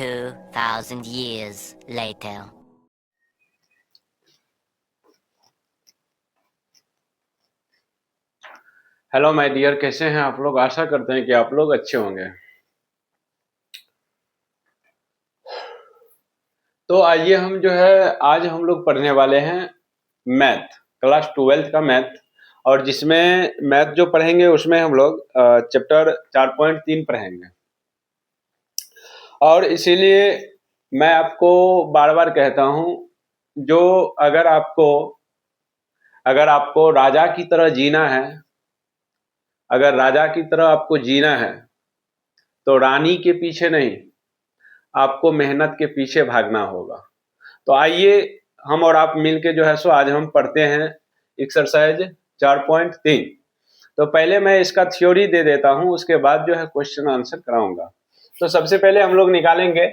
2,000 years later. Hello my dear, कैसे हैं आप लोग? आशा करते हैं कि आप लोग अच्छे होंगे। तो आइए हम जो है आज हम लोग पढ़ने वाले हैं मैथ, क्लास 12th का मैथ। और जिसमें मैथ जो पढ़ेंगे उसमें हम लोग चैप्टर 4.3 पढ़ेंगे। और इसीलिए मैं आपको बार बार कहता हूं, जो अगर आपको राजा की तरह जीना है, अगर राजा की तरह आपको जीना है तो रानी के पीछे नहीं, आपको मेहनत के पीछे भागना होगा। तो आइए हम और आप मिलके जो है सो आज हम पढ़ते हैं एक्सरसाइज 4.3। तो पहले मैं इसका थ्योरी दे देता हूं, उसके बाद जो है क्वेश्चन आंसर कराऊंगा। तो सबसे पहले हम लोग निकालेंगे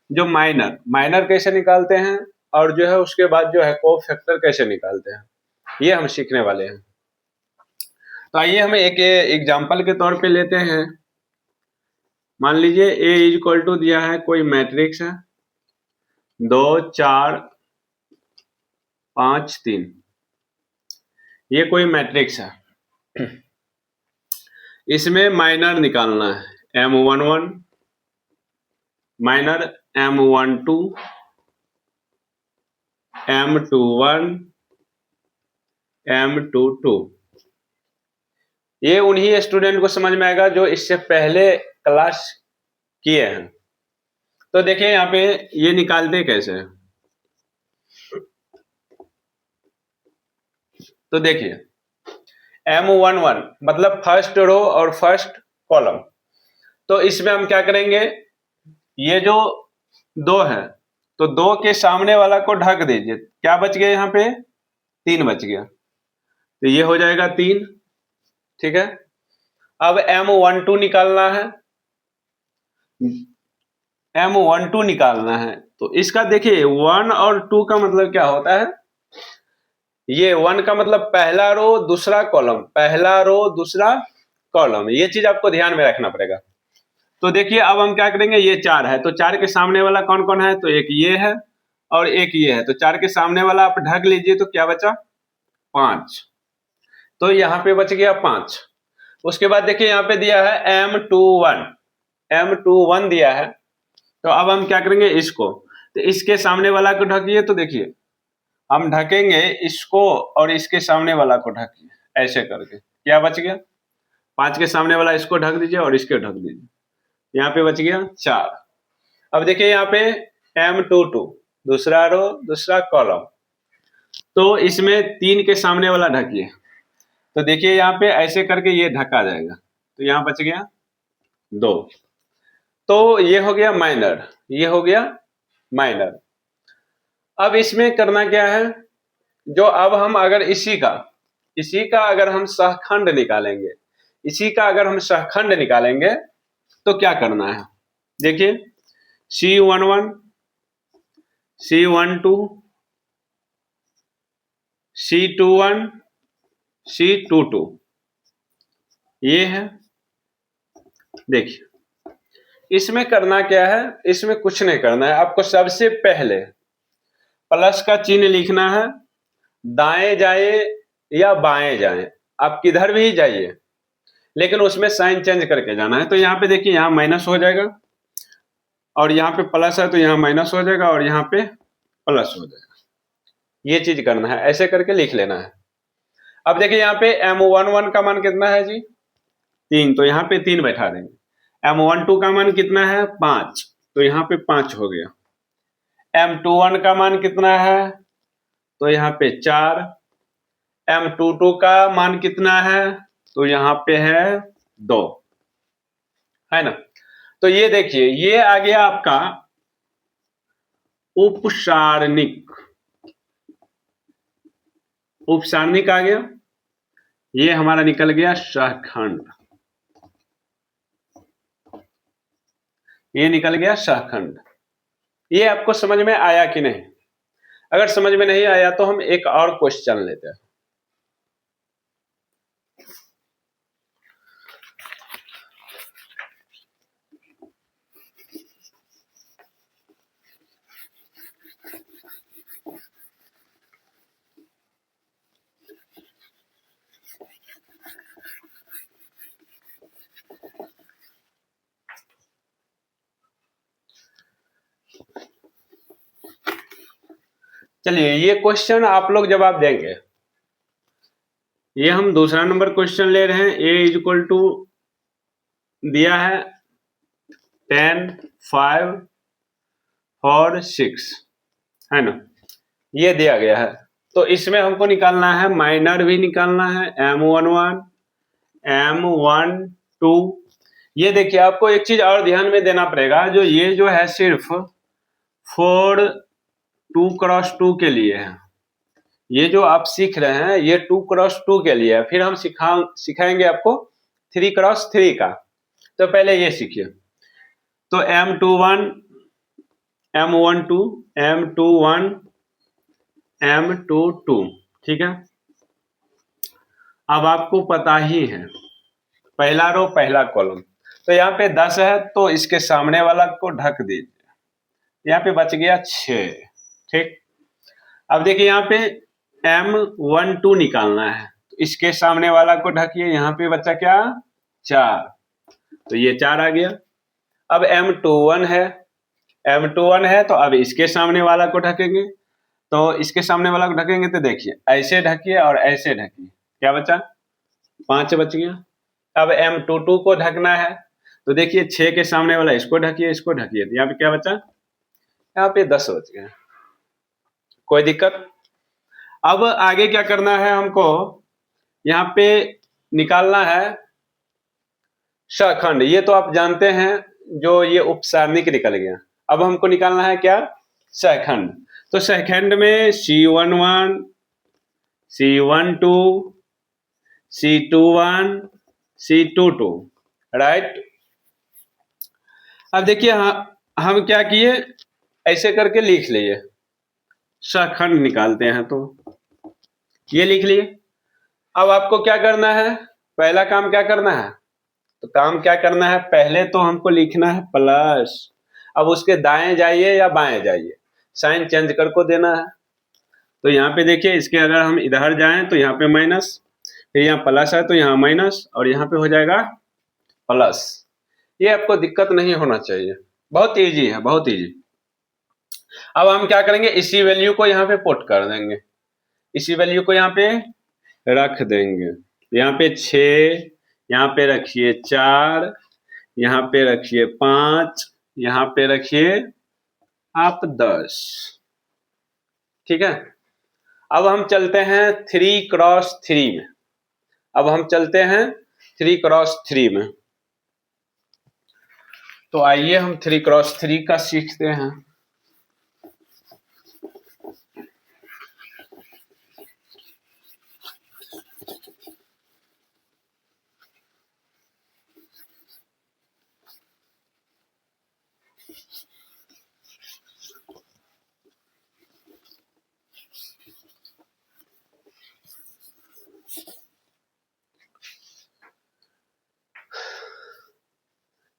जो माइनर कैसे निकालते हैं, और जो है उसके बाद जो है कोफैक्टर कैसे निकालते हैं, ये हम सीखने वाले हैं। तो आइए हम एक एग्जाम्पल के तौर पे लेते हैं। मान लीजिए ए इज इक्वल टू दिया है, कोई मैट्रिक्स है 2 4 5 3, ये कोई मैट्रिक्स है। इसमें माइनर निकालना है M11 minor M12 M21 M22। ये उन्हीं स्टूडेंट को समझ में आएगा जो इससे पहले क्लास किए हैं। तो देखिए यहाँ पे ये निकालते कैसे हैं। तो देखिए M11 मतलब फर्स्ट रो और फर्स्ट कॉलम। तो इसमें हम क्या करेंगे, ये जो 2 है तो 2 के सामने वाला को ढक दीजिए। क्या बच गया यहाँ पे? 3 बच गया, तो ये हो जाएगा 3। ठीक है, अब M12 निकालना है, M12 निकालना है। तो इसका देखिए 1 और 2 का मतलब क्या होता है। ये 1 का मतलब पहला रो दूसरा कॉलम, पहला रो दूसरा कॉलम, ये चीज आपको ध्यान में रखना पड़ेगा। तो देखिए अब हम क्या करेंगे, ये 4 है तो 4 के सामने वाला कौन कौन है, तो एक ये है और एक ये है। तो 4 के सामने वाला आप ढक लीजिए, तो क्या बचा? 5। तो यहाँ पे बच गया 5। उसके बाद देखिए यहाँ पे दिया है M21 दिया है। तो अब हम क्या करेंगे, इसको तो इसके सामने वाला को ढकिए। तो देखिए हम ढकेंगे इसको और इसके सामने वाला को ढकिए, ऐसे करके क्या बच गया? 5 के सामने वाला इसको ढक दीजिए और इसके ढक दीजिए, यहाँ पे बच गया 4। अब देखिए यहाँ पे M22 दूसरा रो दूसरा कॉलम, तो इसमें 3 के सामने वाला ढकिए। तो देखिए यहाँ पे ऐसे करके ये ढका जाएगा, तो यहाँ बच गया 2। तो ये हो गया माइनर, ये हो गया माइनर। अब इसमें करना क्या है, जो अब हम अगर इसी का अगर हम सहखंड निकालेंगे, इसी का अगर हम सहखंड निकालेंगे तो क्या करना है। देखिए C11 C12 C21 C22 ये है। देखिए इसमें करना क्या है, इसमें कुछ नहीं करना है। आपको सबसे पहले प्लस का चिन्ह लिखना है, दाएं जाए या बाएं जाए, आप किधर भी जाइए, लेकिन उसमें साइन चेंज करके जाना है। तो यहाँ पे देखिए यहाँ माइनस हो जाएगा और यहाँ पे प्लस है तो यहाँ माइनस हो जाएगा और यहाँ पे प्लस हो जाएगा। ये चीज करना है, ऐसे करके लिख लेना है। अब देखिए यहाँ पे M11 का मान कितना है जी? 3, तो यहाँ पे 3 बैठा देंगे। M12 का मान कितना है? 5, तो यहाँ पे 5 हो गया। M21 का मान कितना है? तो यहाँ पे 4। M22 का मान कितना है? तो यहाँ पे है 2, है ना। तो ये देखिए ये आ गया आपका उपसारणिक, उपसारणिक आ गया। ये हमारा निकल गया सहखंड, ये निकल गया सहखंड। ये आपको समझ में आया कि नहीं? अगर समझ में नहीं आया तो हम एक और क्वेश्चन लेते हैं। चलिए ये क्वेश्चन आप लोग जवाब देंगे। ये हम दूसरा नंबर क्वेश्चन ले रहे हैं। ए इज इक्वल टू दिया है 10, 5 और 6, है ना, ये दिया गया है। तो इसमें हमको निकालना है, माइनर भी निकालना है, M11, M12। ये देखिए आपको एक चीज और ध्यान में देना पड़ेगा, जो ये जो है सिर्फ 4 2x2 के लिए है। ये जो आप सीख रहे हैं ये 2x2 के लिए है। फिर हम सिखाएंगे आपको 3x3 का। तो पहले ये सीखिए। तो M21, M12, M21, M22, ठीक है। अब आपको पता ही है पहला रो पहला कॉलम, तो यहाँ पे 10 है तो इसके सामने वाला को ढक दीजिए। यहाँ पे बच गया 6, ठीक। अब देखिए यहाँ पे M12 निकालना है, तो इसके सामने वाला को ढकिए। यहाँ पे बचा क्या, 4, तो ये 4 आ गया। अब M21 है, M21 है तो अब इसके सामने वाला को ढकेंगे। तो इसके सामने वाला को ढकेंगे तो देखिए ऐसे ढकिए और ऐसे ढकिए, क्या बचा, 5 बच गया। अब M22 को ढकना है, तो देखिए 6 के सामने वाला इसको ढकिए, इसको ढकिए, तो यहाँ पे क्या बचा, यहाँ पे 10 बच गया। कोई दिक्कत। अब आगे क्या करना है हमको, यहाँ पे निकालना है शखंड। ये तो आप जानते हैं, जो ये उपसारणिक निकल गया। अब हमको निकालना है क्या, शखंड। तो शखंड में C11, C12, C21, C22, right. अब देखिए हम क्या किए, ऐसे करके लिख लिए, शखंड निकालते हैं तो ये लिख लिए। अब आपको क्या करना है, पहला काम क्या करना है, तो काम क्या करना है, पहले तो हमको लिखना है प्लस। अब उसके दाएं जाइए या बाएं जाइए, साइन चेंज कर को देना है। तो यहाँ पे देखिए इसके अगर हम इधर जाएं तो यहाँ पे माइनस, फिर यहाँ प्लस है तो यहाँ माइनस, और यहाँ पे हो जाएगा प्लस। ये आपको दिक्कत नहीं होना चाहिए, बहुत इजी है, बहुत इजी। अब हम क्या करेंगे, इसी वैल्यू को यहाँ पे पुट कर देंगे, इसी वैल्यू को यहाँ पे रख देंगे। यहाँ पे 6, यहाँ पे रखिए 4, यहाँ पे रखिए 5, यहाँ पे रखिए आप 10, ठीक है। अब हम चलते हैं 3x3 में। अब हम चलते हैं 3x3 में। तो आइए हम 3x3 का सीखते हैं।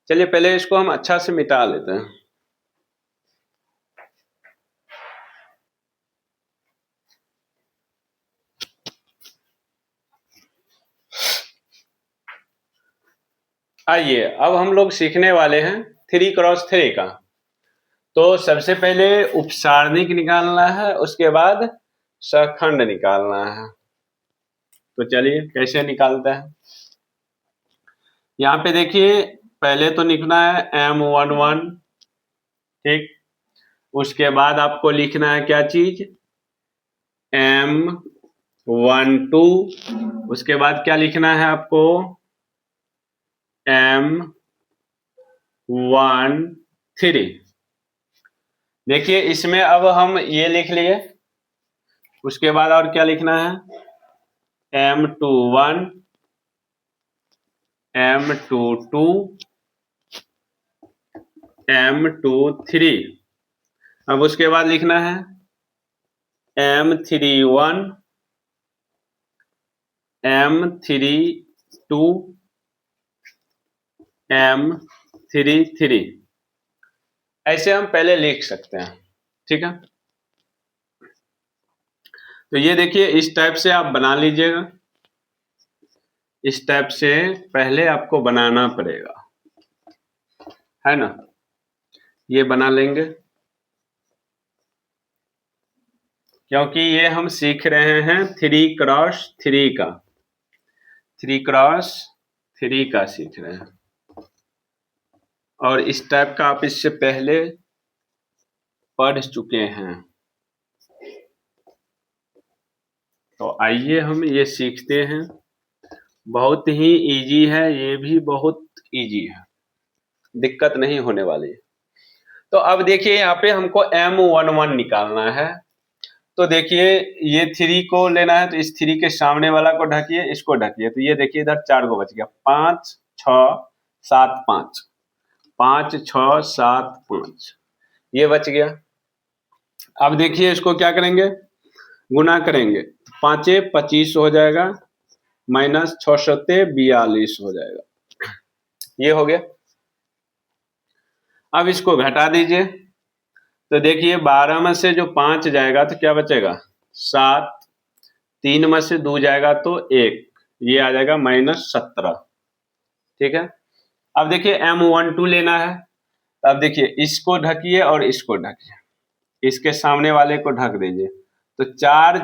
चलिए पहले इसको हम अच्छा से मिटा लेते हैं। आइए अब हम लोग सीखने वाले हैं 3x3 का। तो सबसे पहले उपसारणिक निकालना है, उसके बाद शखंड निकालना है। तो चलिए कैसे निकालते हैं। यहाँ पे देखिए पहले तो लिखना है M11, ठीक। उसके बाद आपको लिखना है क्या चीज, M12। उसके बाद क्या लिखना है आपको, M13। देखिए इसमें अब हम ये लिख लिए, उसके बाद और क्या लिखना है, M21, M22, M23। अब उसके बाद लिखना है M31, M32, M33। ऐसे हम पहले लिख सकते हैं, ठीक है। तो ये देखिए इस टाइप से आप बना लीजिएगा, इस टाइप से पहले आपको बनाना पड़ेगा, है ना। ये बना लेंगे। क्योंकि ये हम सीख रहे हैं 3x3 का, 3x3 का सीख रहे हैं, और इस टाइप का आप इससे पहले पढ़ चुके हैं। तो आइए हम ये सीखते हैं। बहुत ही इजी है, ये भी बहुत इजी है, दिक्कत नहीं होने वाली। तो अब देखिए यहाँ पे हमको M11 निकालना है। तो देखिए ये 3 को लेना है, तो इस 3 के सामने वाला को ढकिए, इसको ढकिए। तो ये देखिए इधर 4 को बच गया, 5 6 7 5, 5 6 7 5, ये बच गया। अब देखिए इसको क्या करेंगे, गुना करेंगे। 5 25 हो जाएगा, माइनस 6 सत्ते 42 हो जाएगा, ये हो गया। अब इसको घटा दीजिए। तो देखिए 12 में से जो 5 जाएगा तो क्या बचेगा, 7, 3 में से 2 जाएगा तो 1, ये आ जाएगा -17। ठीक है। अब देखिए M12 लेना है। अब देखिए इसको ढकिए और इसको ढकिए, इसके सामने वाले को ढक दीजिए। तो 4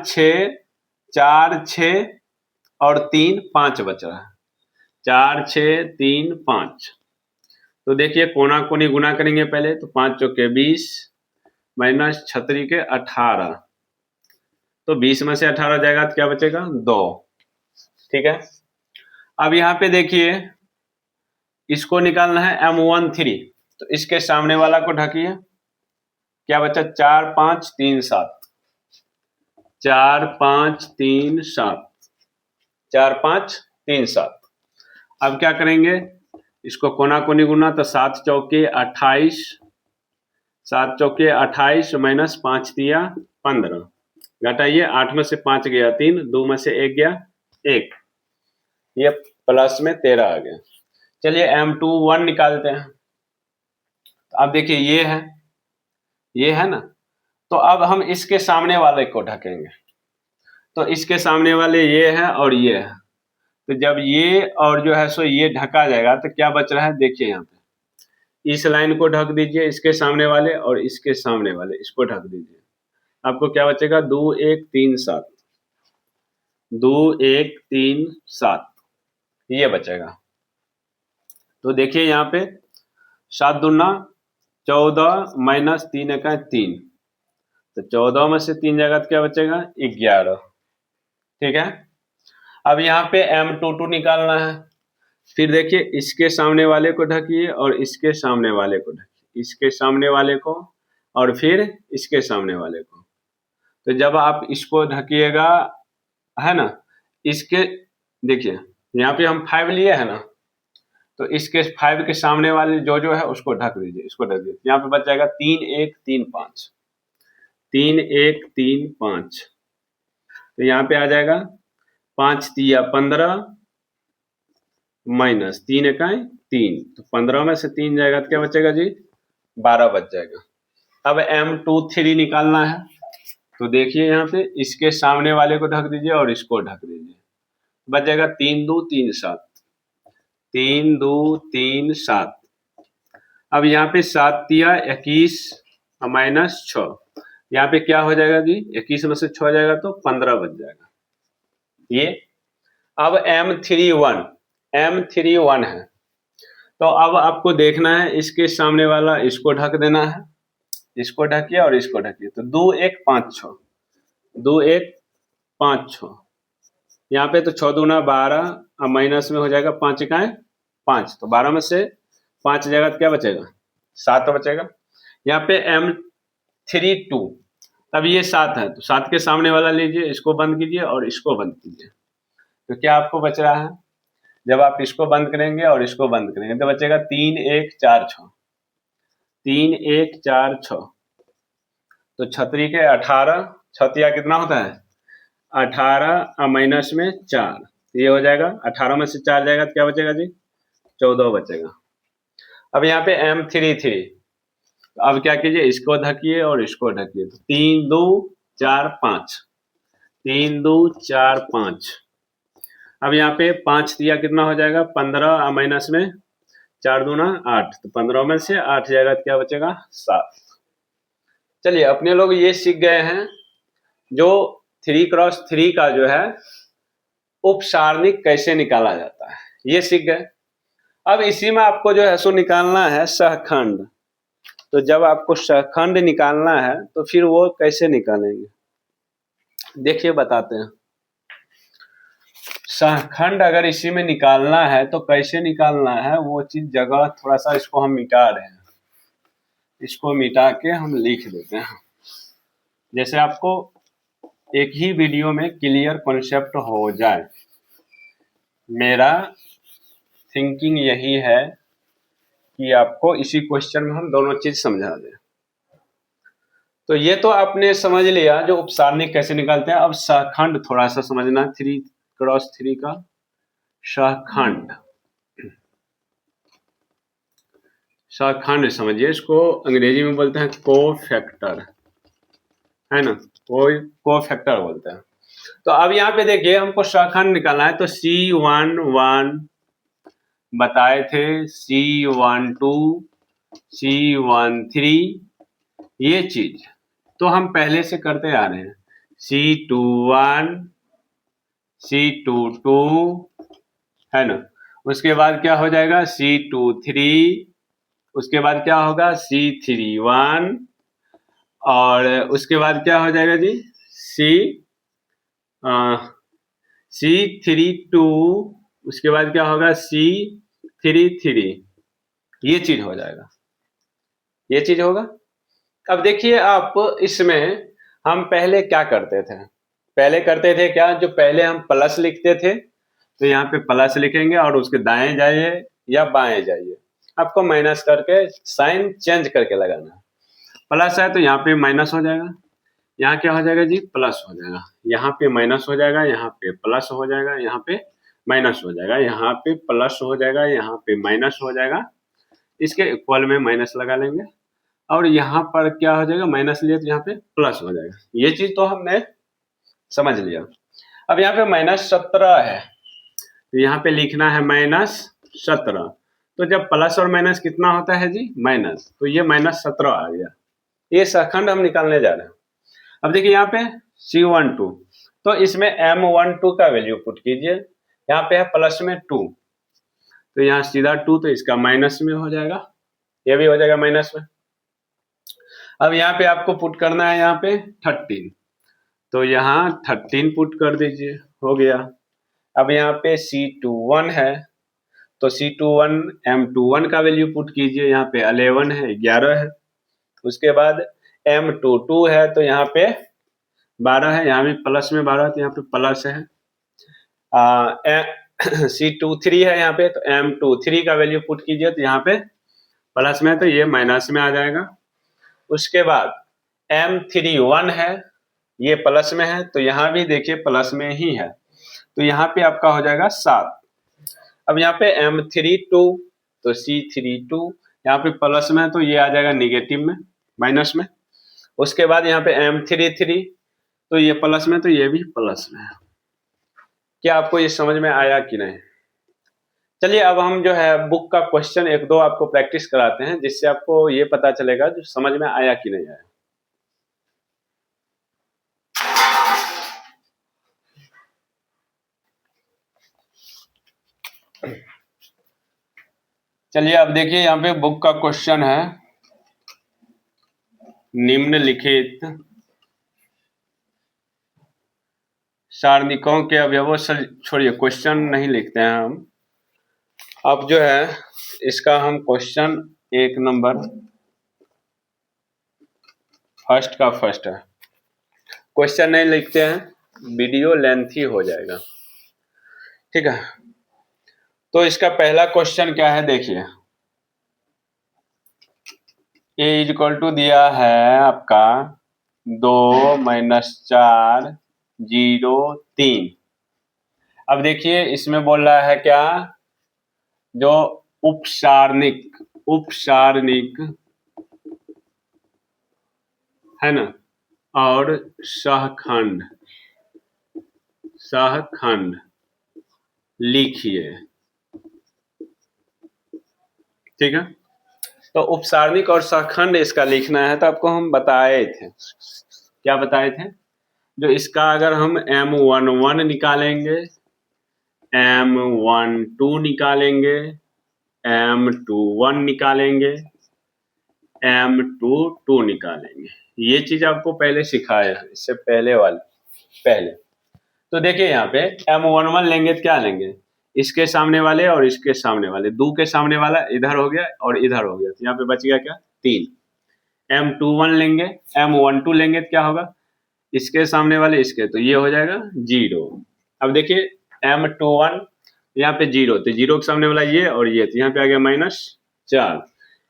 6 और 3 5 बच रहा है, 4 6 3 5। तो देखिए कोना कोनी गुना करेंगे पहले। तो 5 चौके 20 माइनस 36 के 18, तो 20 में से 18 जाएगा तो क्या बचेगा, 2। ठीक है। अब यहाँ पे देखिए इसको निकालना है M13। तो इसके सामने वाला को ढकिए, क्या बचा, 4 5 3 7, 4 5 3 7, 4 5 3 7। अब क्या करेंगे, इसको कोना कोनी गुना। तो 7 चौके 28, 7 चौके 28 माइनस 5 दिया 15, घटाइए। 8 में से 5 गया 3, 2 में से 1 गया 1, ये प्लस में 13 आ गया। चलिए M21 निकालते हैं। अब देखिए ये है ना। तो अब हम इसके सामने वाले को ढकेंगे। तो इसके सामने वाले ये है और ये है। तो जब ये और जो है सो ये ढका जाएगा तो क्या बच रहा है, देखिए यहाँ पे इस लाइन को ढक दीजिए, इसके सामने वाले और इसके सामने वाले, इसको ढक दीजिए। आपको क्या बचेगा, 2 1 3 7, 2 1 3 7, ये बचेगा। तो देखिए यहाँ पे 7 दूना 14 माइनस 3 1 3, तो 14 में से 3 जाएगा तो क्या बचेगा, 11। ठीक है। अब यहाँ पे M22 निकालना है। फिर देखिए इसके सामने वाले को ढकिए और इसके सामने वाले को ढकिए, इसके सामने वाले को और फिर इसके सामने वाले को। तो जब आप इसको ढकिएगा, है ना, इसके देखिए यहाँ पे हम 5 लिए है ना, तो इसके 5 के सामने वाले जो है उसको ढक दीजिए, इसको ढक दीजिए। यहाँ पे बच जाएगा 3 1 3 5, 3 1 3 5। तो यहाँ पे आ जाएगा 5 तिया 15 माइनस 3 इकाई 3, तो 15 में से 3 जाएगा तो क्या बचेगा जी, 12 बच जाएगा। अब M23 निकालना है। तो देखिए यहाँ पे इसके सामने वाले को ढक दीजिए और इसको ढक दीजिए, बच जाएगा 3 2 3 7, 3 2 3 7। अब यहाँ पे 7 तिया 21 माइनस 6, यहाँ पे क्या हो जाएगा जी, 21 में से 6 जाएगा तो 15 बच जाएगा ये। अब M31 है। तो अब आपको देखना है इसके सामने वाला, इसको ढक देना है, इसको ढकिए और इसको ढकिए। तो 2 1 5 6, 2 1 5 6, यहाँ पे तो 6 दूना 12, अब माइनस में हो जाएगा 5 इकाई 5, तो 12 में से 5 जाएगा तो क्या बचेगा, 7 बचेगा। यहाँ पे M32, तब ये 7 है, तो 7 के सामने वाला लीजिए, इसको बंद कीजिए और इसको बंद कीजिए। तो क्या आपको बच रहा है, जब आप इसको बंद करेंगे और इसको बंद करेंगे तो बचेगा 3 1 4 6, 3 1 4 6। तो 36 के 18, 6 कितना होता है 18 माइनस में 4, ये हो जाएगा 18 में से 4 जाएगा तो क्या बचेगा जी, 14 बचेगा। अब यहाँ पे M33, तो अब क्या कीजिए, इसको ढकिए और इसको ढकिए। तो 3 2 4 5, 3 2 4 5। अब यहाँ पे 5 दिया कितना हो जाएगा, 15 माइनस में 4 दूना 8, तो 15 में से 8 जाएगा तो क्या बचेगा, 7। चलिए अपने लोग ये सीख गए हैं जो 3x3 का जो है उपसारणिक कैसे निकाला जाता है ये सीख गए। अब इसी में आपको जो है सो निकालना है सहखंड। तो जब आपको सहखंड निकालना है तो फिर वो कैसे निकालेंगे, देखिए बताते हैं। सहखंड अगर इसी में निकालना है तो कैसे निकालना है वो चीज जगह थोड़ा सा इसको हम मिटा रहे हैं, इसको मिटा के हम लिख देते हैं, जैसे आपको एक ही वीडियो में क्लियर कॉन्सेप्ट हो जाए। मेरा थिंकिंग यही है कि आपको इसी क्वेश्चन में हम दोनों चीज समझा दें। तो ये तो आपने समझ लिया जो उपसारणिक कैसे निकालते हैं। अब सहखंड थोड़ा सा समझना, 3x3 का सहखंड। सहखंड समझिए, इसको अंग्रेजी में बोलते हैं कोफैक्टर, है ना, कोफैक्टर बोलते हैं। तो अब यहाँ पे देखिए हमको सहखंड निकालना है, तो C11 बताए थे, C12 C13 ये चीज तो हम पहले से करते आ रहे हैं। C21 C22 है ना, उसके बाद क्या हो जाएगा C23, उसके बाद क्या होगा C31 और उसके बाद क्या हो जाएगा जी C32, उसके बाद क्या होगा C33, ये चीज हो जाएगा, ये चीज होगा। अब देखिए आप इसमें हम पहले क्या करते थे, पहले करते थे क्या, जो पहले हम प्लस लिखते थे तो यहाँ पे प्लस लिखेंगे और उसके दाएं जाइए या बाएं जाइए, आपको माइनस करके साइन चेंज करके लगाना है। प्लस है तो यहाँ पे माइनस हो जाएगा, यहाँ क्या हो जाएगा जी प्लस हो जाएगा, यहाँ पे माइनस हो जाएगा, यहाँ पे प्लस हो जाएगा, यहाँ पे माइनस हो जाएगा, यहाँ पे प्लस हो जाएगा, यहाँ पे माइनस हो जाएगा, इसके इक्वल में माइनस लगा लेंगे और यहाँ पर क्या हो जाएगा माइनस लिए तो यहाँ पे प्लस हो जाएगा। ये चीज तो हमने समझ लिया। अब यहाँ पे -17 है तो यहाँ पे लिखना है -17। तो जब प्लस और माइनस कितना होता है जी माइनस, तो ये -17 आ गया। ये सहखंड हम निकालने जा रहे हैं। अब देखिए यहाँ पे C12 तो इसमें M12 का वैल्यू पुट कीजिए, यहाँ पे है प्लस में 2 तो यहाँ सीधा 2 तो इसका माइनस में हो जाएगा, ये भी हो जाएगा माइनस में। अब यहाँ पे आपको पुट करना है यहाँ पे 13 तो यहाँ 13 पुट कर दीजिए, हो गया। अब यहाँ पे C21 है तो C21 M21 का वैल्यू पुट कीजिए, यहाँ पे 11 है 11 है। उसके बाद M22 है तो यहाँ पे 12 है, यहाँ भी प्लस में 12 तो यहाँ पे प्लस है। C23 है यहाँ पे तो M23 का वैल्यू पुट कीजिए तो यहाँ पे प्लस में तो ये माइनस में आ जाएगा। उसके बाद M31 है ये प्लस में है तो यहाँ भी देखिए प्लस में ही है तो यहाँ पे आपका हो जाएगा 7। अब यहाँ पे M32 तो C32 यहाँ पे प्लस में है तो ये आ जाएगा निगेटिव में माइनस में। उसके बाद यहाँ पे M33 तो ये प्लस में तो ये भी प्लस में है। क्या आपको ये समझ में आया कि नहीं? चलिए अब हम जो है बुक का क्वेश्चन 1-2 आपको प्रैक्टिस कराते हैं जिससे आपको ये पता चलेगा जो समझ में आया कि नहीं आया। चलिए अब देखिए यहाँ पे बुक का क्वेश्चन है, निम्नलिखित सारणिकों के अवयवों से, छोड़िए क्वेश्चन नहीं लिखते हैं हम, अब जो है इसका हम क्वेश्चन 1 नंबर फर्स्ट का फर्स्ट है, क्वेश्चन नहीं लिखते हैं, वीडियो लेंथी हो जाएगा, ठीक है। तो इसका पहला क्वेश्चन क्या है देखिए, a = दिया है आपका 2 - 4 0 3। अब देखिए इसमें बोल रहा है क्या, जो उपसारणिक है ना और सहखंड लिखिए, ठीक है। तो उपसारणिक और सहखंड इसका लिखना है तो आपको हम बताए थे, क्या बताए थे, जो इसका अगर हम M11 निकालेंगे, M12 निकालेंगे, M21 निकालेंगे, M22 निकालेंगे, ये चीज आपको पहले सिखाया है, इससे पहले। तो देखिए यहाँ पे M11 लेंगे तो क्या लेंगे, इसके सामने वाले और इसके सामने वाले, 2 के सामने वाला इधर हो गया और इधर हो गया, तो यहाँ पे बच गया क्या 3। M21 लेंगे, M12 लेंगे तो क्या होगा, इसके सामने वाले इसके, तो ये हो जाएगा 0। अब देखिए M21 यहाँ पे 0, तो 0 के सामने वाला ये और ये, तो यहाँ पे आ गया -4।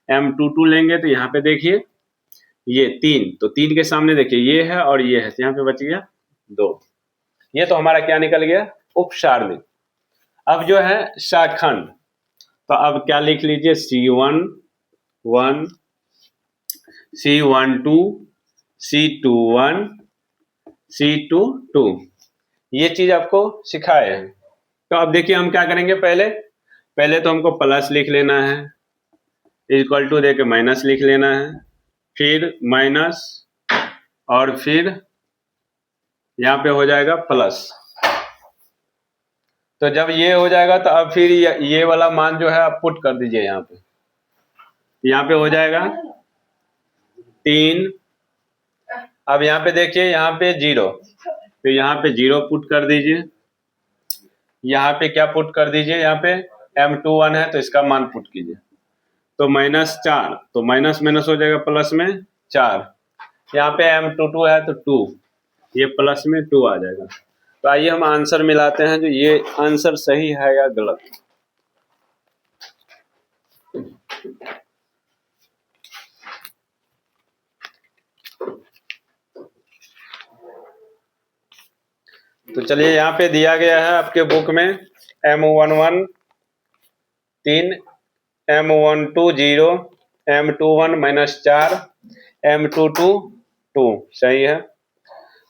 M22 लेंगे तो यहाँ पे देखिए ये 3, तो 3 के सामने देखिए ये है और ये है, तो यहाँ पे बच गया 2। ये तो हमारा क्या निकल गया, उपसारणिक। अब जो है शाखंड, तो अब क्या लिख लीजिए, C11, C12, C21, C22, ये चीज आपको सिखाए हैं। तो अब देखिए हम क्या करेंगे, पहले तो हमको प्लस लिख लेना है, इक्वल टू देके माइनस लिख लेना है, फिर माइनस और फिर यहाँ पे हो जाएगा प्लस। तो जब ये हो जाएगा तो अब फिर ये वाला मान जो है आप पुट कर दीजिए यहाँ पे हो जाएगा 3। अब यहाँ पे देखिए यहाँ पे 0, तो यहाँ पे 0 पुट कर दीजिए, यहाँ पे क्या पुट कर दीजिए, यहाँ पे M21 है तो इसका मान पुट कीजिए, तो -4, तो माइनस माइनस हो जाएगा प्लस में 4। यहाँ पे M22 है तो 2, ये प्लस में 2 आ जाएगा। तो आइए हम आंसर मिलाते हैं, जो ये आंसर सही है या गलत। तो चलिए यहाँ पे दिया गया है आपके बुक में M11 3, M12 0, M21 -4, M22 2, सही है।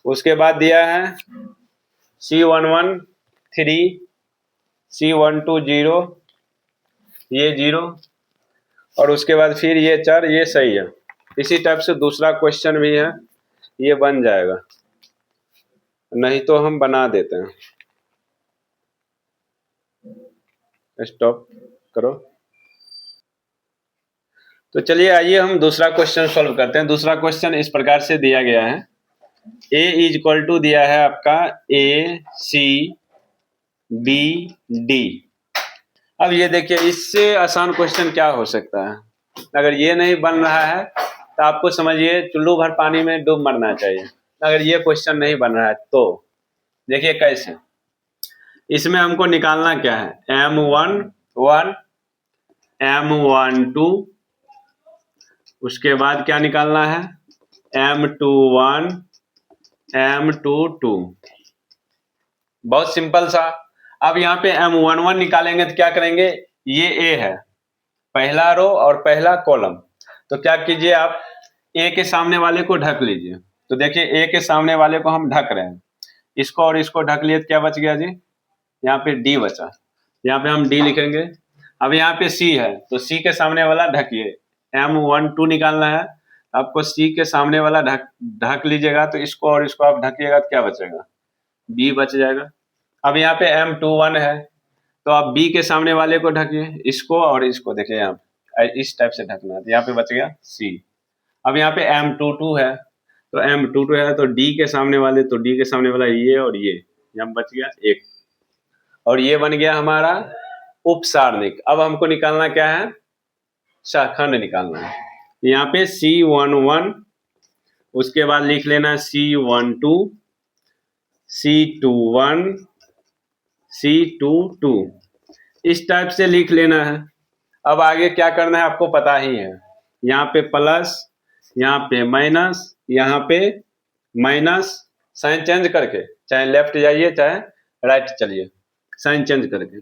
उसके बाद दिया है C11 3, C12 0, ये 0, और उसके बाद फिर ये 4, ये सही है। इसी टाइप से दूसरा क्वेश्चन भी है, ये बन जाएगा, नहीं तो हम बना देते हैं। स्टॉप करो। तो चलिए आइए हम दूसरा क्वेश्चन सॉल्व करते हैं। दूसरा क्वेश्चन इस प्रकार से दिया गया है, A इज इक्वल टू दिया है आपका ACBD। अब ये देखिए, इससे आसान क्वेश्चन क्या हो सकता है। अगर ये नहीं बन रहा है तो आपको समझिए चुल्लू भर पानी में डूब मरना चाहिए। अगर ये क्वेश्चन नहीं बन रहा है तो देखिए कैसे, इसमें हमको निकालना क्या है, M11, M12, उसके बाद क्या निकालना है, M21, M22। बहुत सिंपल सा। अब यहाँ पे M11 निकालेंगे तो क्या करेंगे, ये A है, पहला रो और पहला कॉलम, तो क्या कीजिए आप A के सामने वाले को ढक लीजिए। तो देखिए A के सामने वाले को हम ढक रहे हैं, इसको और इसको ढक लिए तो क्या बच गया जी, यहाँ पे D बचा, यहाँ पे हम D लिखेंगे। अब यहाँ पे C है तो C के सामने वाला ढकिए, M12 निकालना है, आपको C के सामने वाला ढक लीजिएगा, तो इसको और इसको आप ढकिएगा तो क्या बचेगा, B बच जाएगा। अब यहाँ पे M21 है तो आप B के सामने वाले को ढकिए, इसको और इसको, देखिए यहाँ पे इस टाइप से ढकना है, तो यहाँ पे बच गया C। अब यहाँ पे M22 है तो M22 है तो D के सामने वाले, तो D के सामने वाला ये और ये, यहाँ बच गया 1, और ये बन गया हमारा उपसारणिक। अब हमको निकालना क्या है, शाखंड निकालना है। यहाँ पे C11, उसके बाद लिख लेना C12, C21, C22, इस टाइप से लिख लेना है। अब आगे क्या करना है आपको पता ही है, यहाँ पे प्लस, यहाँ पे माइनस, यहाँ पे माइनस, साइन चेंज करके, चाहे लेफ्ट जाइए चाहे राइट चलिए, साइन चेंज करके,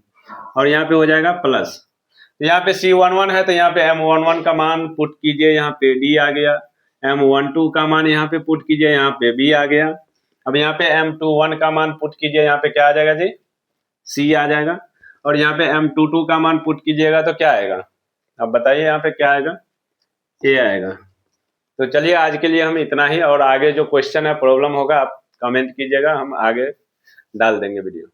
और यहाँ पे हो जाएगा प्लस। तो यहाँ पे C11 है तो यहाँ पे M11 का मान पुट कीजिए, यहाँ पे D आ गया, M12 का मान यहाँ पे पुट कीजिए, यहाँ पे B आ गया। अब यहाँ पे M21 का मान पुट कीजिए, यहाँ पे क्या आ जाएगा जी, C आ जाएगा, और यहाँ पे M22 का मान पुट कीजिएगा तो क्या आएगा, अब बताइए यहाँ पे क्या आएगा, A आएगा। तो चलिए आज के लिए हम इतना ही, और आगे जो क्वेश्चन है प्रॉब्लम होगा आप कमेंट कीजिएगा, हम आगे डाल देंगे वीडियो।